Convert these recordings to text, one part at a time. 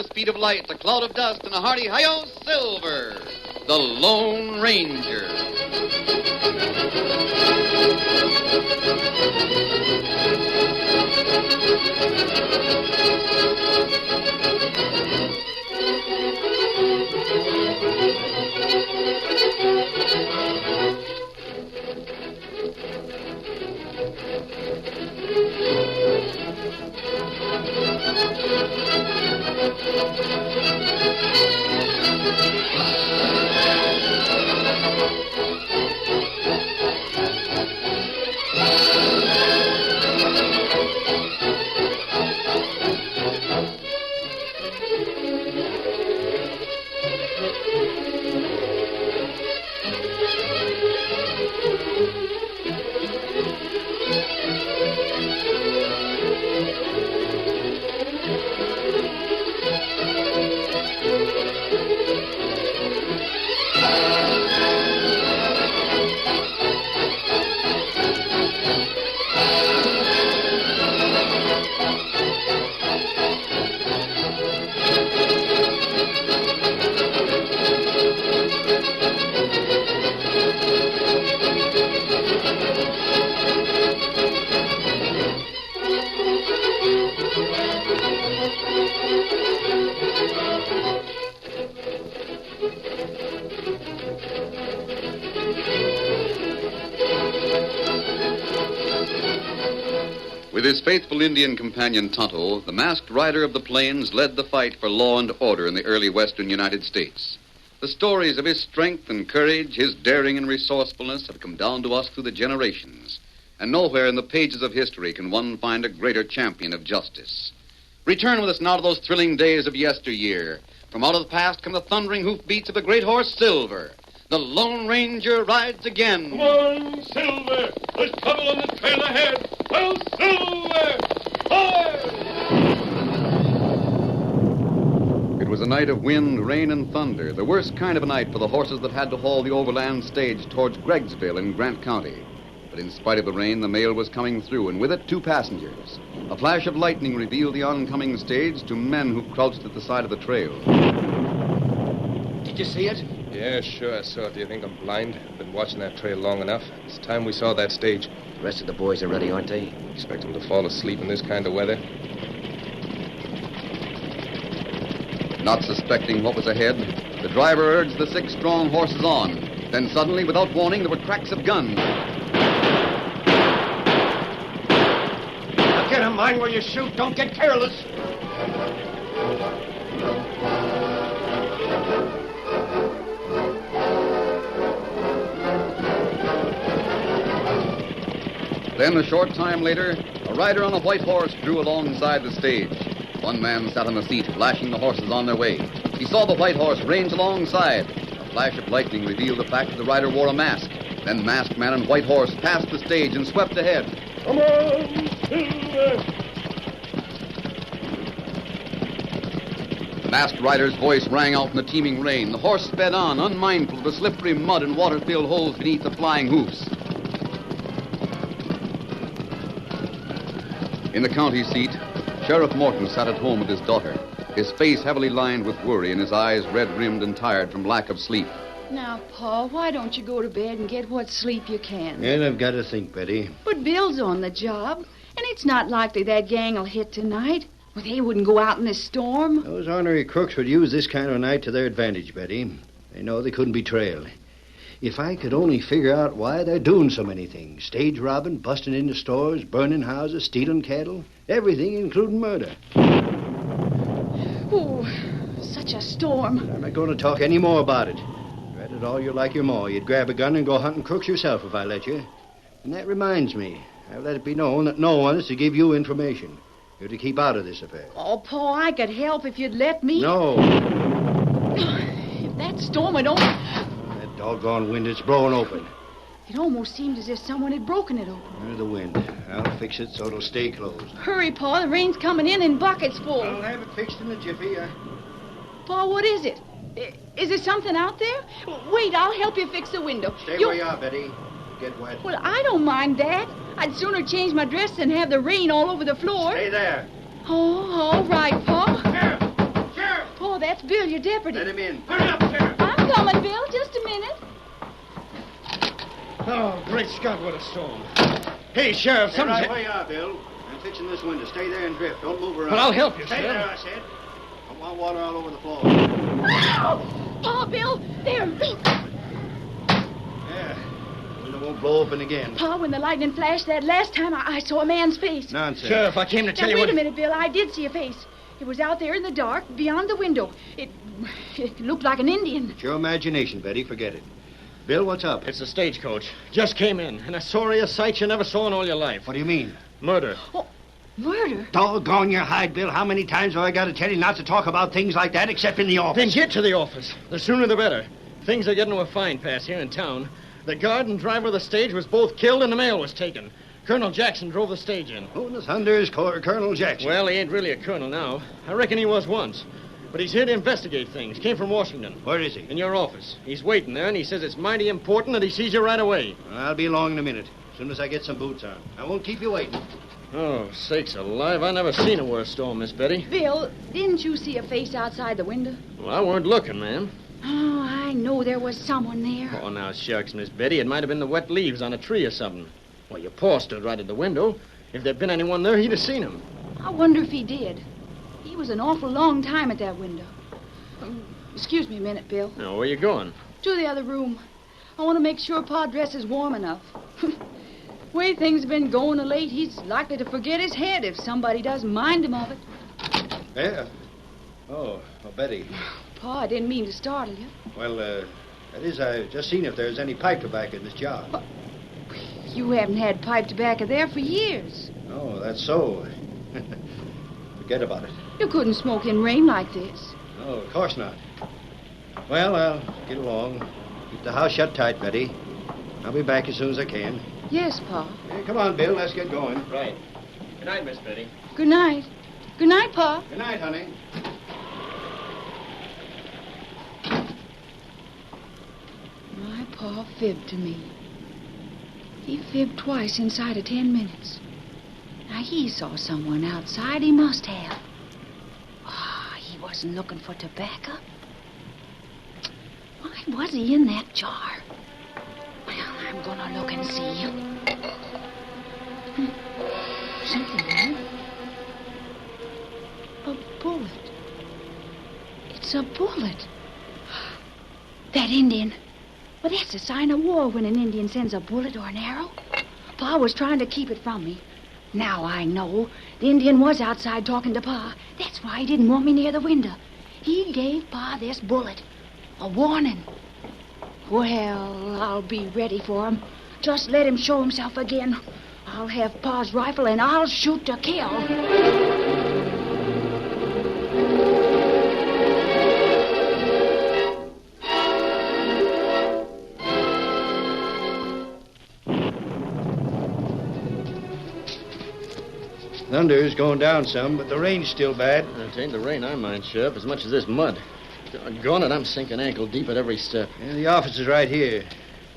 the speed of light, a cloud of dust, and a hearty hi-yo Silver, the Lone Ranger. With his faithful Indian companion Tonto, the masked rider of the plains led the fight for law and order in the early western United States. The stories of his strength and courage, his daring and resourcefulness have come down to us through the generations. And nowhere in the pages of history can one find a greater champion of justice. Return with us now to those thrilling days of yesteryear. From out of the past come the thundering hoofbeats of the great horse Silver. The Lone Ranger rides again. Come on, Silver! There's trouble on the trail ahead! Oh, Silver! Hi! It was a night of wind, rain, and thunder, the worst kind of a night for the horses that had to haul the overland stage towards Greggsville in Grant County. But in spite of the rain, the mail was coming through, and with it, 2 passengers. A flash of lightning revealed the oncoming stage to men who crouched at the side of the trail. Did you see it? Yeah, sure, I saw it. Do you think I'm blind? I've been watching that trail long enough. It's time we saw that stage. The rest of the boys are ready, aren't they? Expect them to fall asleep in this kind of weather. Not suspecting what was ahead, the driver urged the 6 strong horses on. Then suddenly, without warning, there were cracks of guns. Now get 'em, mind where you shoot. Don't get careless. Then, a short time later, a rider on a white horse drew alongside the stage. One man sat on the seat, lashing the horses on their way. He saw the white horse range alongside. A flash of lightning revealed the fact that the rider wore a mask. Then masked man and white horse passed the stage and swept ahead. Come on, Silver! The masked rider's voice rang out in the teeming rain. The horse sped on, unmindful of the slippery mud and water-filled holes beneath the flying hoofs. In the county seat, Sheriff Morton sat at home with his daughter, his face heavily lined with worry and his eyes red-rimmed and tired from lack of sleep. Now, Pa, why don't you go to bed and get what sleep you can? And I've got to think, Betty. But Bill's on the job, and it's not likely that gang will hit tonight. Well, they wouldn't go out in this storm. Those ornery crooks would use this kind of a night to their advantage, Betty. They know they couldn't be trailed. If I could only figure out why they're doing so many things. Stage robbing, busting into stores, burning houses, stealing cattle. Everything, including murder. Oh, such a storm. I'm not going to talk any more about it. Dread it all you like your ma. You'd grab a gun and go hunting crooks yourself if I let you. And that reminds me. I've let it be known that no one is to give you information. You're to keep out of this affair. Oh, Pa, I could help if you'd let me. No. If that storm had only... That doggone window, it's blowing open. It almost seemed as if someone had broken it open. There's the wind. I'll fix it so it'll stay closed. Hurry, Pa, the rain's coming in buckets full. I'll have it fixed in a jiffy. Pa, what is it? Is there something out there? Wait, I'll help you fix the window. Stay where you are, Betty. Get wet. Well, I don't mind that. I'd sooner change my dress than have the rain all over the floor. Stay there. Oh, all right, Pa. Sheriff! Sheriff! that's Bill, your deputy. Let him in. Hurry up, Sheriff. I'm coming, Bill. Just a minute. Oh, great Scott, what a storm. Hey, Sheriff, Stay something's... right where you are, Bill. I'm fixing this window. Stay there and drift. Don't move around. Well, I'll help you, Stay Sheriff. there, I said. I want water all over the floor. Oh, Bill, there. Yeah. The window won't blow open again. Pa, when the lightning flashed that last time, I saw a man's face. Nonsense. Sheriff, I came to tell Now, you wait what... a minute, Bill. I did see a face. It was out there in the dark, beyond the window. It looked like an Indian. It's your imagination, Betty. Forget it. Bill, what's up? It's the stagecoach. Just came in, and I saw a sight you never saw in all your life. What do you mean? Murder. Oh, murder? Doggone your hide, Bill. How many times have I got to tell you not to talk about things like that except in the office? Then get to the office. The sooner the better. Things are getting to a fine pass here in town. The guard and driver of the stage was both killed and the mail was taken. Colonel Jackson drove the stage in. Who in the thunder is Colonel Jackson? Well, he ain't really a colonel now. I reckon he was once. But he's here to investigate things. Came from Washington. Where is he? In your office. He's waiting there, and he says it's mighty important that he sees you right away. I'll be along in a minute. As soon as I get some boots on. I won't keep you waiting. Oh, sakes alive. I never seen a worse storm, Miss Betty. Bill, didn't you see a face outside the window? Well, I weren't looking, ma'am. Oh, I know there was someone there. Oh, now, shucks, Miss Betty. It might have been the wet leaves on a tree or something. Well, your paw stood right at the window. If there'd been anyone there, he'd have seen him. I wonder if he did. He was an awful long time at that window. Excuse me a minute, Bill. Now, where you going? To the other room. I want to make sure Pa dresses warm enough. Way things have been going of late, he's likely to forget his head if somebody doesn't mind him of it. Yeah. Oh, Betty. Pa, I didn't mean to startle you. Well, that is, I've just seen if there's any pipe tobacco in this jar. You haven't had pipe tobacco there for years. Oh, that's so. Forget about it. You couldn't smoke in rain like this. Oh, of course not. Well, I'll get along. Keep the house shut tight, Betty. I'll be back as soon as I can. Yes, Pa. Hey, come on, Bill. Let's get going. Right. Good night, Miss Betty. Good night. Good night, Pa. Good night, honey. My Pa fibbed to me. He fibbed twice inside of 10 minutes. Now, he saw someone outside. He must have. Ah, he wasn't looking for tobacco. Why was he in that jar? Well, I'm gonna look and see. Something there. A bullet. It's a bullet. That Indian. Well, that's a sign of war when an Indian sends a bullet or an arrow. Pa was trying to keep it from me. Now I know. The Indian was outside talking to Pa. That's why he didn't want me near the window. He gave Pa this bullet. A warning. Well, I'll be ready for him. Just let him show himself again. I'll have Pa's rifle and I'll shoot to kill. Thunder's going down some, but the rain's still bad. It ain't the rain I mind, Sheriff, as much as this mud. Doggone it, I'm sinking ankle deep at every step. Yeah, the office is right here.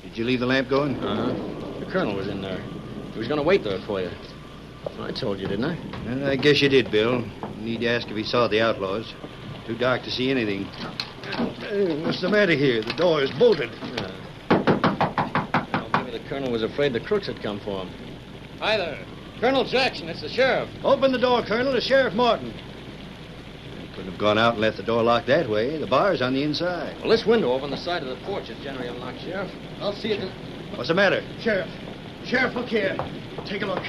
Did you leave the lamp going? Uh-huh. The colonel was in there. He was going to wait there for you. I told you, didn't I? Well, I guess you did, Bill. You need to ask if he saw the outlaws. Too dark to see anything. Hey, what's the matter here? The door is bolted. Well, maybe the colonel was afraid the crooks had come for him. Hi there. Colonel Jackson, it's the sheriff. Open the door, Colonel. It's Sheriff Morton. You couldn't have gone out and left the door locked that way. The bar's on the inside. Well, this window over on the side of the porch is generally unlocked, Sheriff. I'll see it. What's the matter? Sheriff, look here. Take a look.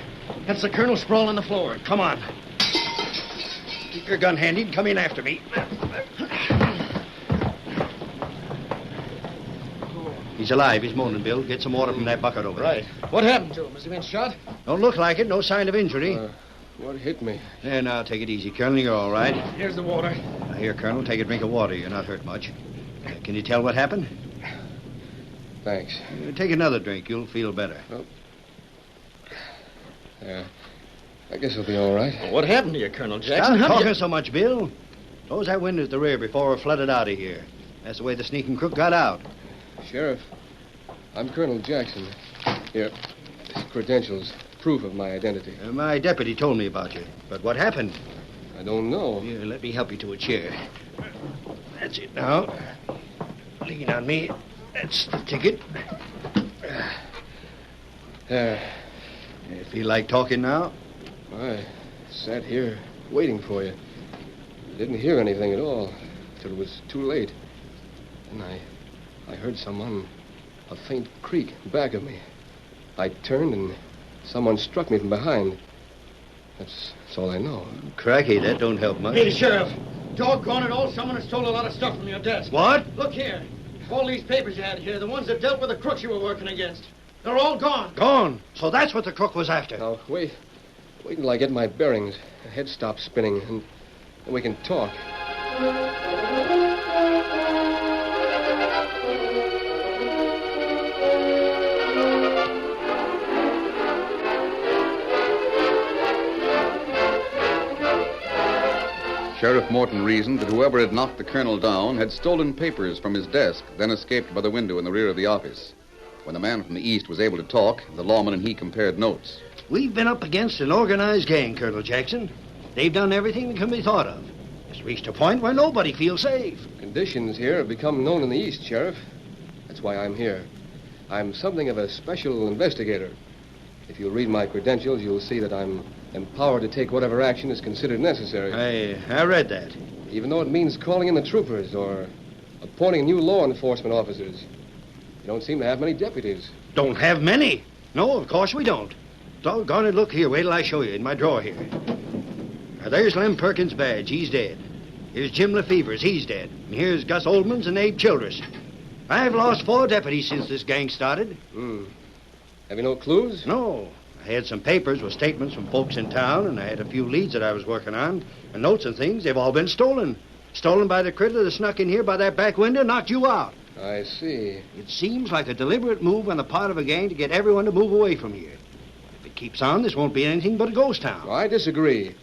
That's the colonel sprawled on the floor. Come on. Keep your gun handy and come in after me. He's alive. He's moaning, Bill. Get some water from that bucket over there. Right. What happened to him? Has he been shot? Don't look like it. No sign of injury. What hit me? Yeah, now take it easy, Colonel. You're all right. Here's the water. Now, here, Colonel, take a drink of water. You're not hurt much. Can you tell what happened? Thanks. Take another drink. You'll feel better. I guess I'll be all right. Well, what happened to you, Colonel Jackson? Stop How'd talking you... so much, Bill. Close that window at the rear before we're flooded out of here. That's the way the sneaking crook got out. Sheriff, I'm Colonel Jackson. Here, credentials, proof of my identity. My deputy told me about you. But what happened? I don't know. Here, let me help you to a chair. That's it now. Lean on me. That's the ticket. You feel like talking now? I sat here waiting for you. Didn't hear anything at all till it was too late. And I heard a faint creak back of me. I turned and someone struck me from behind. That's all I know. Cracky, that don't help much. Hey, Sheriff. Doggone it all, someone has stole a lot of stuff from your desk. What? Look here. All these papers you had here, the ones that dealt with the crooks you were working against. They're all gone. Gone. So that's what the crook was after. Now, wait until I get my bearings. The head stops spinning, and we can talk. Sheriff Morton reasoned that whoever had knocked the colonel down had stolen papers from his desk, then escaped by the window in the rear of the office. When the man from the east was able to talk, the lawman and he compared notes. We've been up against an organized gang, Colonel Jackson. They've done everything that can be thought of. It's reached a point where nobody feels safe. Conditions here have become known in the East, Sheriff. That's why I'm here. I'm something of a special investigator. If you'll read my credentials, you'll see that I'm empowered to take whatever action is considered necessary. I read that. Even though it means calling in the troopers or appointing new law enforcement officers. You don't seem to have many deputies. Don't have many. No, of course we don't. Doggone it, look here. Wait till I show you in my drawer here. Now, there's Lem Perkins' badge. He's dead. Here's Jim Lefevre's. He's dead. And here's Gus Oldman's and Abe Childress. I've lost 4 deputies since this gang started. Have you no clues? No. I had some papers with statements from folks in town, and I had a few leads that I was working on. And notes and things, they've all been stolen. Stolen by the critter that snuck in here by that back window and knocked you out. I see. It seems like a deliberate move on the part of a gang to get everyone to move away from here. If it keeps on, this won't be anything but a ghost town. I disagree.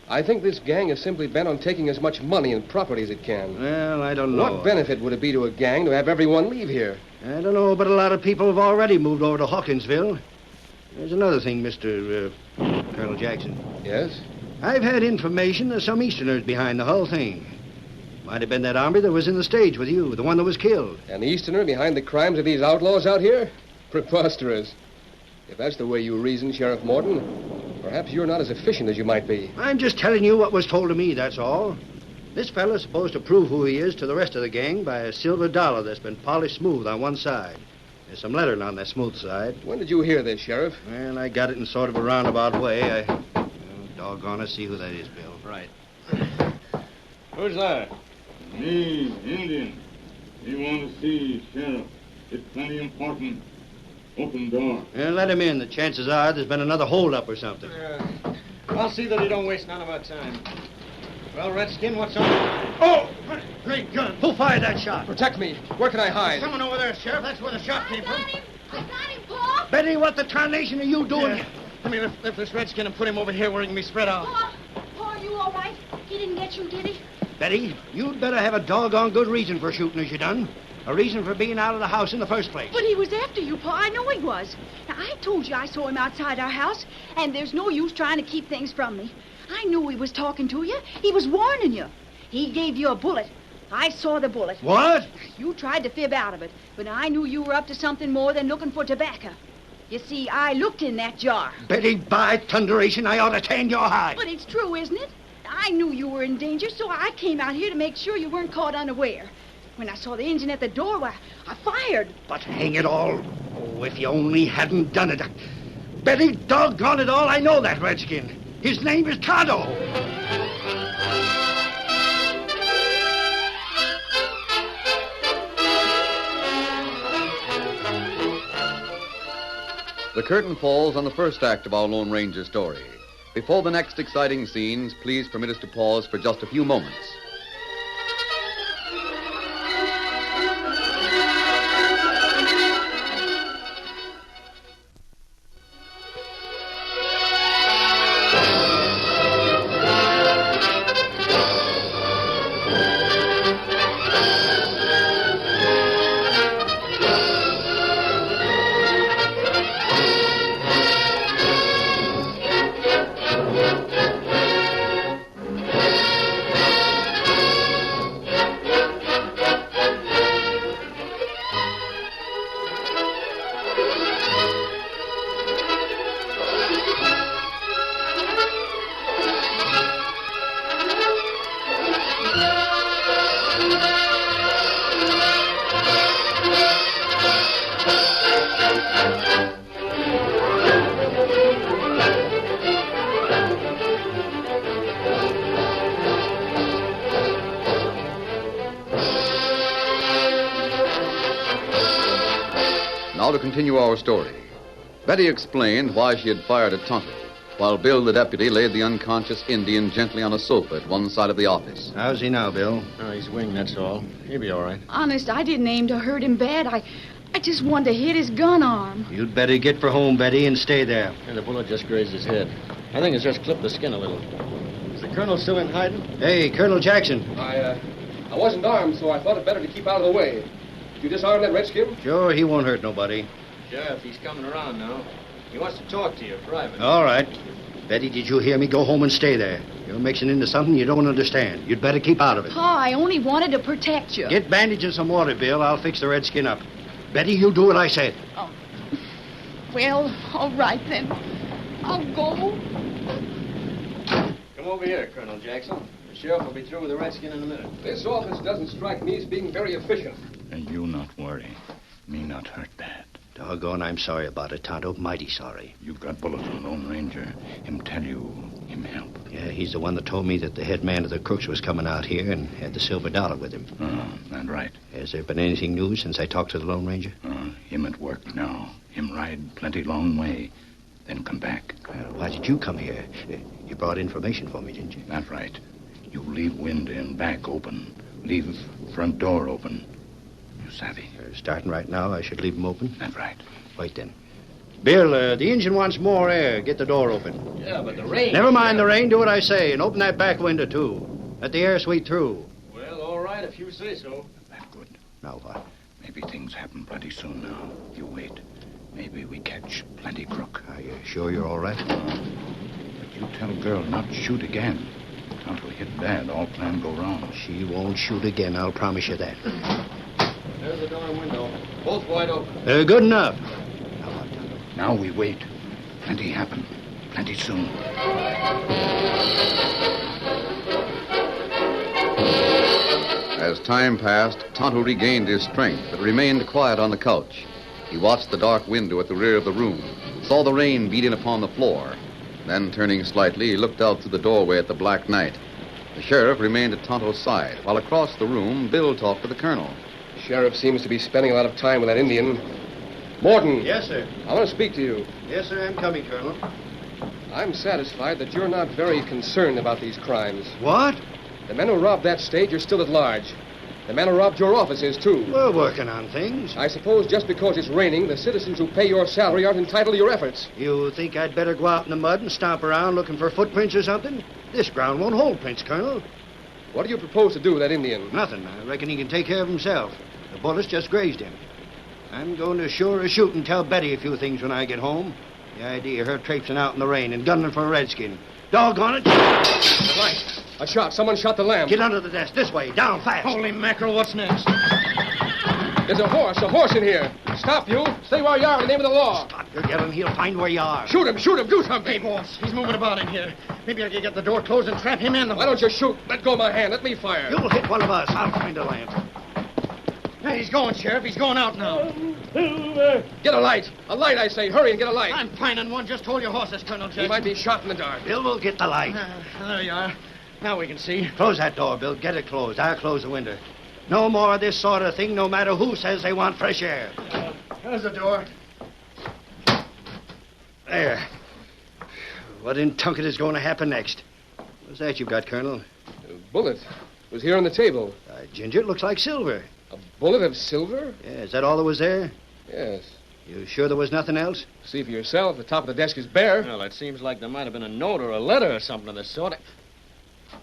I think this gang is simply bent on taking as much money and property as it can. Well, I don't know. What benefit would it be to a gang to have everyone leave here? I don't know, but a lot of people have already moved over to Hawkinsville. There's another thing, Mr. Colonel Jackson. Yes? I've had information there's some Easterners behind the whole thing. Might have been that army that was in the stage with you, the one that was killed. An Easterner behind the crimes of these outlaws out here? Preposterous. If that's the way you reason, Sheriff Morton, perhaps you're not as efficient as you might be. I'm just telling you what was told to me, that's all. This fellow's supposed to prove who he is to the rest of the gang by a silver dollar that's been polished smooth on one side. There's some lettering on that smooth side. When did you hear this, Sheriff? Well, I got it in sort of a roundabout way. Doggone it, see who that is, Bill. Right. Who's that? Me, Indian. We want to see Sheriff. It's plenty important. Open door. Let him in. The chances are there's been another holdup or something. I'll see that he don't waste none of our time. Well, Redskin, what's on your mind? Oh! Great gun. Who fired that shot? Protect me. Where can I hide? Someone over there, Sheriff. That's where the shot came from. I got him, Paul. Betty, what the tarnation are you doing? Yeah. Let me lift this Redskin and put him over here where he can be spread out. Paul, you all right? He didn't get you, did he? Betty, you'd better have a doggone good reason for shooting as you done. A reason for being out of the house in the first place. But he was after you, Paul. I know he was. Now, I told you I saw him outside our house, and there's no use trying to keep things from me. I knew he was talking to you. He was warning you. He gave you a bullet. I saw the bullet. What? You tried to fib out of it, but I knew you were up to something more than looking for tobacco. You see, I looked in that jar. Betty, by thunderation, I ought to tan your hide. But it's true, isn't it? I knew you were in danger, so I came out here to make sure you weren't caught unaware. When I saw the engine at the door, why, I fired. But hang it all. Oh, if you only hadn't done it. Betty, doggone it all, I know that Redskin. His name is Tonto. The curtain falls on the first act of our Lone Ranger story. Before the next exciting scenes, please permit us to pause for just a few moments. Now to continue our story. Betty explained why she had fired at Tonto, while Bill, the deputy, laid the unconscious Indian gently on a sofa at one side of the office. How's he now, Bill? Oh, he's winged, that's all. He'll be all right. Honest, I didn't aim to hurt him bad. I just wanted to hit his gun arm. You'd better get for home, Betty, and stay there. And the bullet just grazed his head. I think it's just clipped the skin a little. Is the colonel still in hiding? Hey, Colonel Jackson. I wasn't armed, so I thought it better to keep out of the way. Did you disarm that redskin? Sure, he won't hurt nobody. Sheriff, he's coming around now. He wants to talk to you, private. All right. Betty, did you hear me? Go home and stay there. You're mixing into something you don't understand. You'd better keep out of it. Pa, I only wanted to protect you. Get bandage and some water, Bill. I'll fix the redskin up. Betty, you do what I said. Oh. Well, all right then. I'll go. Come over here, Colonel Jackson. The sheriff will be through with the redskin in a minute. This office doesn't strike me as being very efficient. And you not worry. Me not hurt bad. Doggone, I'm sorry about it, Tonto. Mighty sorry. You got bullets on Lone Ranger. Him tell you, him help. Yeah, he's the one that told me that the head man of the crooks was coming out here and had the silver dollar with him. Oh, that right. Has there been anything new since I talked to the Lone Ranger? Him at work now. Him ride plenty long way. Then come back. Well, why did you come here? You brought information for me, didn't you? That right. You leave window and back open. Leave front door open. You savvy? Starting right now, I should leave them open? That right. Wait then. Bill, the engine wants more air. Get the door open. Yeah, but the rain... Never mind the rain. Do what I say. And open that back window, too. Let the air sweep through. Well, all right, if you say so. That good. Now what? Maybe things happen plenty soon now. You wait. Maybe we catch plenty crook. Are you sure you're all right? But you tell girl not shoot again. Tonto hit bad. All plan go wrong. She won't shoot again. I'll promise you that. There's the door and window. Both wide open. Good enough. Now what, Tonto? Now we wait. Plenty happen. Plenty soon. As time passed, Tonto regained his strength, but remained quiet on the couch. He watched the dark window at the rear of the room, saw the rain beat in upon the floor. Then, turning slightly, he looked out through the doorway at the black night. The sheriff remained at Tonto's side, while across the room, Bill talked to the colonel. The sheriff seems to be spending a lot of time with that Indian. Morton. Yes, sir. I want to speak to you. Yes, sir, I'm coming, Colonel. I'm satisfied that you're not very concerned about these crimes. What? The men who robbed that stage are still at large. The man who robbed your office is, too. We're working on things. I suppose just because it's raining, the citizens who pay your salary aren't entitled to your efforts. You think I'd better go out in the mud and stomp around looking for footprints or something? This ground won't hold prints, Colonel. What do you propose to do with that Indian? Nothing. I reckon he can take care of himself. The bullets just grazed him. I'm going to sure as shoot and tell Betty a few things when I get home. The idea of her traipsing out in the rain and gunning for a redskin. Doggone it. The light. A shot. Someone shot the lamp. Get under the desk. This way. Down fast. Holy mackerel, what's next? There's a horse in here. Stop, you. Stay where you are in the name of the law. Stop your yelling. He'll find where you are. Shoot him, do something. Hey, boss, he's moving about in here. Maybe I can get the door closed and trap him in. Why don't you shoot? Let go of my hand. Let me fire. You'll hit one of us. I'll find a lamp. Hey, he's going, Sheriff. He's going out now. Get a light. A light, I say. Hurry and get a light. I'm finding one. Just hold your horses, Colonel Jackson. He might be shot in the dark. Bill will get the light. There you are. Now we can see. Close that door, Bill. Get it closed. I'll close the window. No more of this sort of thing, no matter who says they want fresh air. There's the door. There. What in Tunket is going to happen next? What's that you've got, Colonel? A bullet. It was here on the table. Ginger, it looks like silver. A bullet of silver? Yeah, is that all that was there? Yes. You sure there was nothing else? See for yourself. The top of the desk is bare. Well, it seems like there might have been a note or a letter or something of the sort.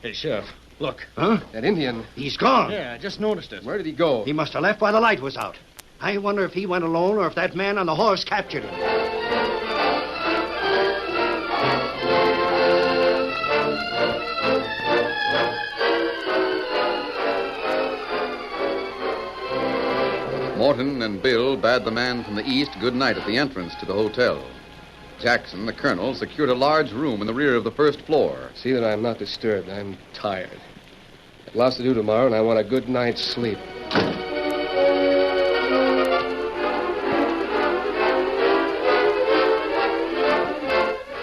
Hey, Sheriff, look. Huh? That Indian. He's gone. Yeah, I just noticed it. Where did he go? He must have left while the light was out. I wonder if he went alone or if that man on the horse captured him. Morton and Bill bade the man from the east good night at the entrance to the hotel. Jackson, the colonel, secured a large room in the rear of the first floor. See that I'm not disturbed. I'm tired. I've lots to do tomorrow, and I want a good night's sleep.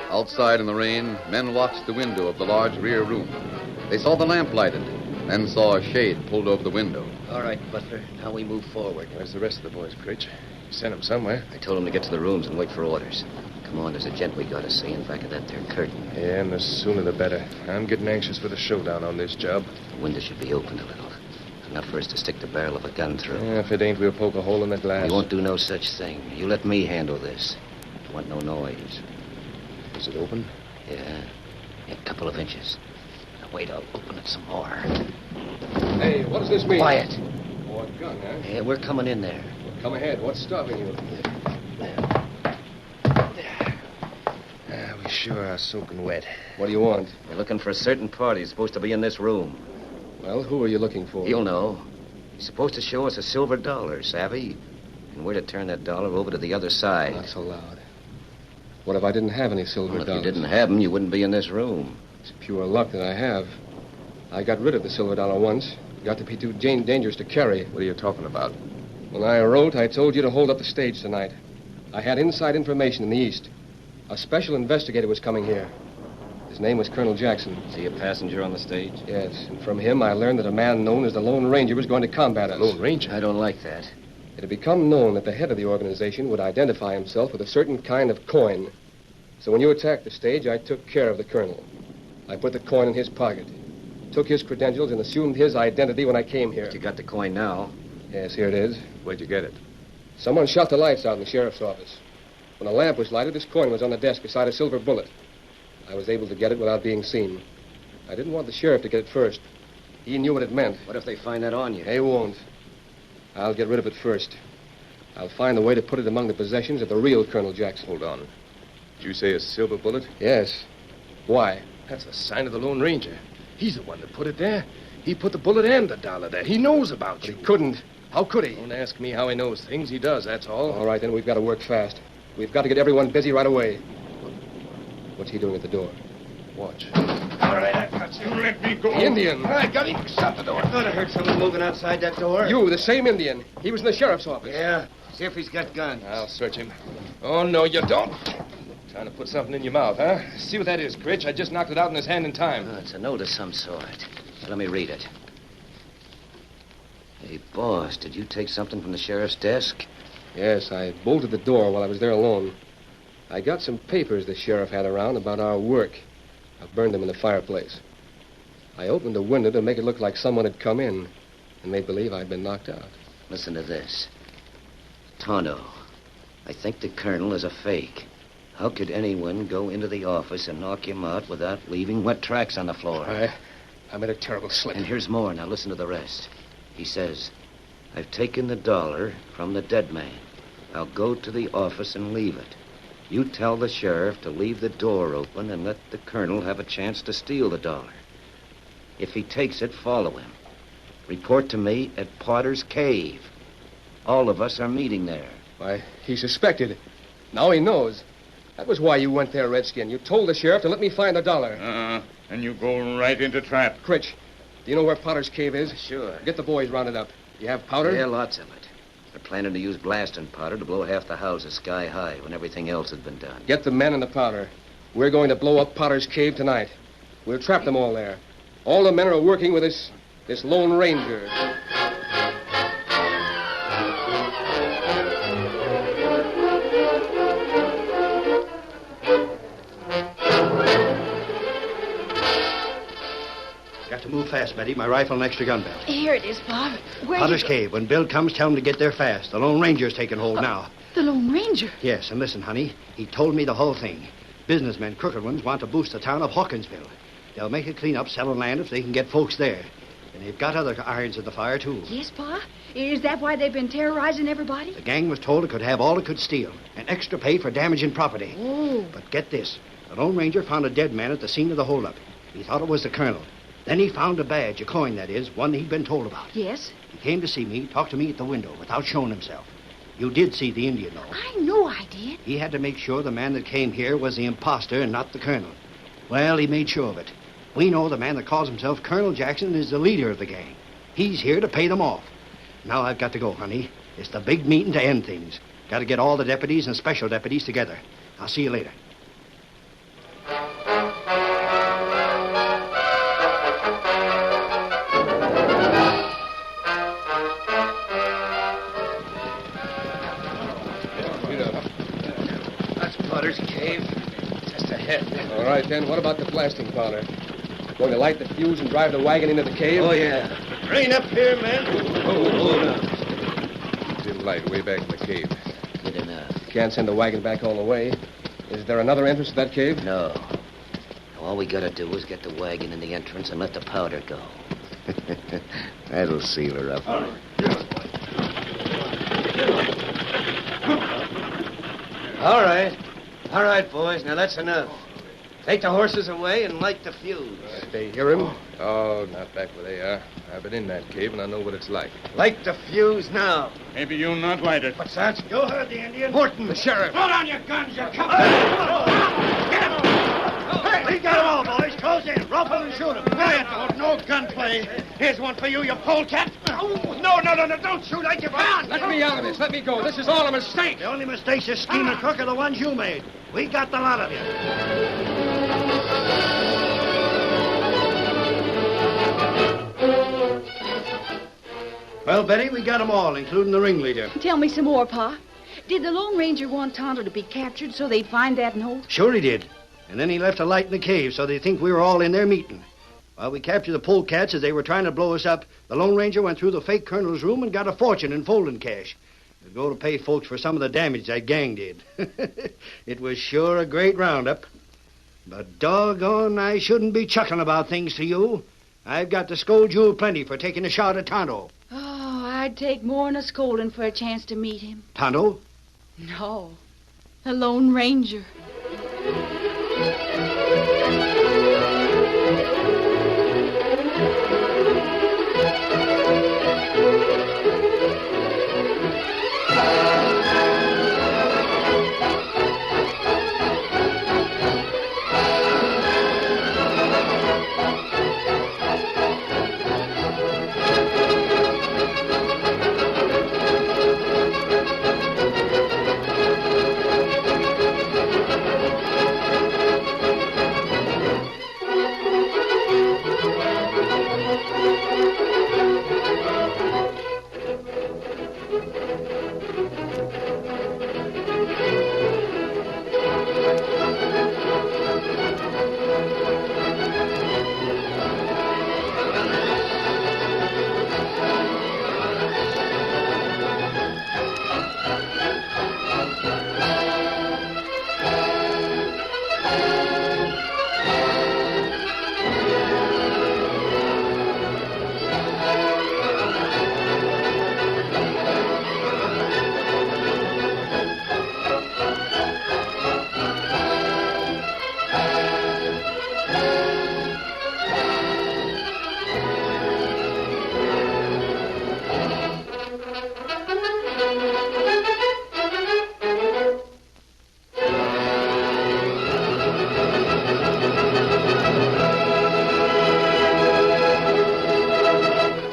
Outside in the rain, men watched the window of the large rear room. They saw the lamp lighted, then saw a shade pulled over the window. All right, Butler. Now we move forward. Where's the rest of the boys, Critch? Sent him somewhere. I told him to get to the rooms and wait for orders. Come on, there's a gent we gotta see in back of that there curtain. Yeah, and the sooner the better. I'm getting anxious for the showdown on this job. The window should be opened a little. Enough for us to stick the barrel of a gun through. Yeah, if it ain't, we'll poke a hole in the glass. We won't do no such thing. You let me handle this. I want no noise. Is it open? Yeah. A couple of inches. Now wait, I'll open it some more. Hey, what does this mean? Quiet. Oh, a gun, huh? Yeah, we're coming in there. Well, come ahead. What's stopping you? We sure are soaking wet. What do you want? We're looking for a certain party. He's supposed to be in this room. Well, who are you looking for? You'll know. He's supposed to show us a silver dollar, savvy? And we're to turn that dollar over to the other side. Not so loud. What if I didn't have any silver Well, if dollars? you didn't have them, you wouldn't be in this room. It's pure luck that I have. I got rid of the silver dollar once. Got to be too dangerous to carry. What are you talking about? When I wrote, I told you to hold up the stage tonight. I had inside information in the East. A special investigator was coming here. His name was Colonel Jackson. Is he a passenger on the stage? Yes, and from him I learned that a man known as the Lone Ranger was going to combat us. Lone Ranger? I don't like that. It had become known that the head of the organization would identify himself with a certain kind of coin. So when you attacked the stage, I took care of the colonel. I put the coin in his pocket, took his credentials, and assumed his identity when I came here. But you got the coin now. Yes, here it is. Where'd you get it? Someone shot the lights out in the sheriff's office. When a lamp was lighted, this coin was on the desk beside a silver bullet. I was able to get it without being seen. I didn't want the sheriff to get it first. He knew what it meant. What if they find that on you? They won't. I'll get rid of it first. I'll find a way to put it among the possessions of the real Colonel Jackson. Hold on. Did you say a silver bullet? Yes. Why? That's the sign of the Lone Ranger. He's the one that put it there. He put the bullet and the dollar there. He knows about you. He couldn't. How could he? Don't ask me how he knows things. He does, that's all. All right, then we've got to work fast. We've got to get everyone busy right away. What's he doing at the door? Watch. All right, I got you. Let me go. The Indian. I got him. Shut the door. I thought I heard someone moving outside that door. You, the same Indian. He was in the sheriff's office. Yeah. See if he's got guns. I'll search him. Oh, no, you don't. Trying to put something in your mouth, huh? See what that is, Critch. I just knocked it out in his hand in time. Oh, it's a note of some sort. Let me read it. Hey, boss, did you take something from the sheriff's desk? Yes, I bolted the door while I was there alone. I got some papers the sheriff had around about our work. I burned them in the fireplace. I opened the window to make it look like someone had come in and made believe I'd been knocked out. Listen to this. Tonto, I think the colonel is a fake. How could anyone go into the office and knock him out without leaving wet tracks on the floor? I made a terrible slip. And here's more. Now listen to the rest. He says, I've taken the dollar from the dead man. I'll go to the office and leave it. You tell the sheriff to leave the door open and let the colonel have a chance to steal the dollar. If he takes it, follow him. Report to me at Potter's Cave. All of us are meeting there. Why, he suspected. Now he knows. That was why you went there, Redskin. You told the sheriff to let me find the dollar. And you go right into trap. Critch, do you know where Potter's Cave is? Sure. Get the boys rounded up. You have powder? Yeah, lots of it. They're planning to use blasting powder to blow half the houses sky high when everything else has been done. Get the men and the powder. We're going to blow up Potter's Cave tonight. We'll trap them all there. All the men are working with this Lone Ranger. Got to move fast, Betty. My rifle and extra gun belt. Here it is, Bob. Where Potter's Cave. When Bill comes, tell him to get there fast. The Lone Ranger's taking hold now. The Lone Ranger. Yes, and listen, honey. He told me the whole thing. Businessmen, crooked ones, want to boost the town of Hawkinsville. They'll make a clean-up, selling land if they can get folks there. And they've got other irons in the fire, too. Yes, Pa? Is that why they've been terrorizing everybody? The gang was told it could have all it could steal, and extra pay for damaging property. Oh. But get this. The Lone Ranger found a dead man at the scene of the holdup. He thought it was the colonel. Then he found a badge, a coin, that is, one he'd been told about. Yes? He came to see me, talked to me at the window without showing himself. You did see the Indian, though. I know I did. He had to make sure the man that came here was the imposter and not the colonel. Well, he made sure of it. We know the man that calls himself Colonel Jackson is the leader of the gang. He's here to pay them off. Now I've got to go, honey. It's the big meeting to end things. Got to get all the deputies and special deputies together. I'll see you later. Ken, what about the blasting powder? Going to light the fuse and drive the wagon into the cave? Oh, yeah. Rain up here, men. Hold on. Still light way back in the cave. Good enough. Can't send the wagon back all the way. Is there another entrance to that cave? No. All we gotta do is get the wagon in the entrance and let the powder go. That'll seal her up. All right. All right, boys. Now, that's enough. Take the horses away and light the fuse. They hear him? Oh, not back where they are. I've been in that cave, and I know what it's like. Light the fuse now. Maybe you'll not light it. What's that? You heard the Indian. Horton. The sheriff. Throw down your guns, you come. Get him! Hey, we got them all, boys. Close in. Rope them and shoot them. Quiet, don't. No gunplay. Here's one for you, you polecat. No, don't shoot. I give up. Let me out of this. Let me go. This is all a mistake. The only mistakes you scheme and crook are the ones you made. We got the lot of you. Well, Betty, we got them all, including the ringleader. Tell me some more, Pa. Did the Lone Ranger want Tonto to be captured so they'd find that note? Sure he did. And then he left a light in the cave so they think we were all in there meeting. While we captured the polecats as they were trying to blow us up, the Lone Ranger went through the fake colonel's room and got a fortune in folding cash. To go to pay folks for some of the damage that gang did. It was sure a great roundup. But doggone, I shouldn't be chuckling about things to you. I've got to scold you plenty for taking a shot at Tonto. Oh, I'd take more than a scolding for a chance to meet him. Tonto? No, the Lone Ranger.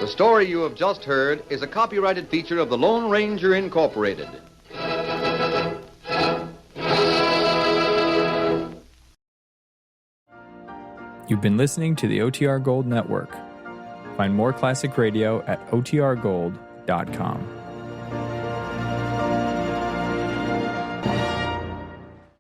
The story you have just heard is a copyrighted feature of the Lone Ranger Incorporated. You've been listening to the OTR Gold Network. Find more classic radio at otrgold.com.